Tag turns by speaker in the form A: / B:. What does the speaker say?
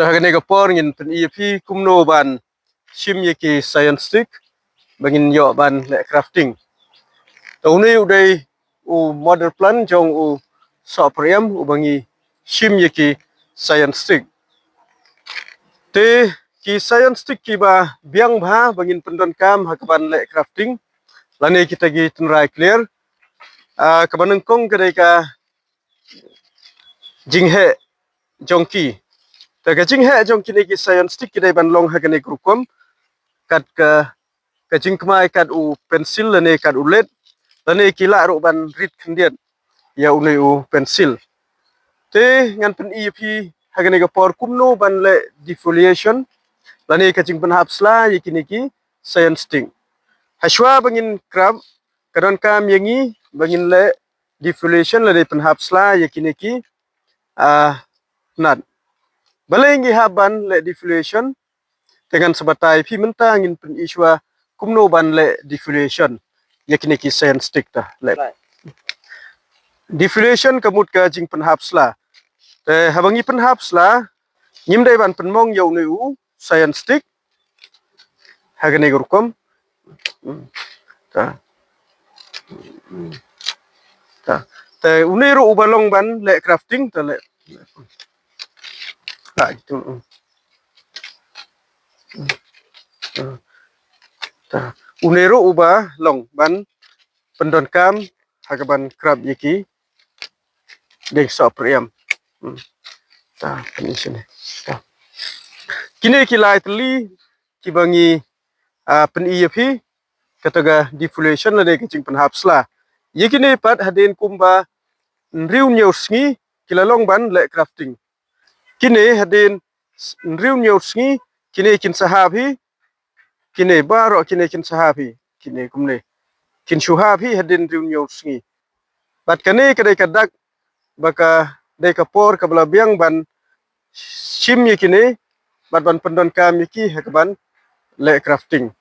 A: Tahagane kapor ngin pen EFP kumno ban shim yeki science stick bangin yo ban le crafting. Tauni udai u model plan jong u sopriam u bangi shim yeki science stick. Te ki science stick ki ba biang bha bangin pendon kam hakaban le crafting. Lani kita gi tenrai clear. Kabaneng kong kedai ka jinghe jongki. Taga jinghe jongki ni ki science stick kedai ban long hagane grukom kat ka jingkmai kat u pensil lani kat u led lani kila ro ban rit kendian ya unai u pensil. Te ngan pen EFP hagane ka por kumno ban le defoliation lani ka jing ban hapsla yekini ki science stick. Hashwa bangin krab kadon kam yangi bangin le defoliation lani pen hapsla yekini ki nat. Balengi haban le defoliation dengan sebatai pi menta ngin pen iswa kumno ban le defoliation yakini ki science stick ta le defoliation kamut ka jing pen hapsla te habangi pen hapsla nyimdai ban pen mong yau neu science stick hagane gurkom ta ta te unero ubalong ban le crafting ta le itu ta unero uba long ban pendon kam hagaban krab yeki deng sopriam ta penisine ta kini kilai teli kibangi pen EFP kataga defoliation la de kicing pen hapsla yekini pat hadin kumba riu nyeusngi kilalong ban le crafting kini hadin riu nyeusngi kini kin sahabi kini baro kini kin sahabi kini kumne kin shuhabi hadin riu nyeusngi bat kani kadai kadak baka dai kapor kabla biang ban shim yekini bat ban pendon kam yeki hakaban le crafting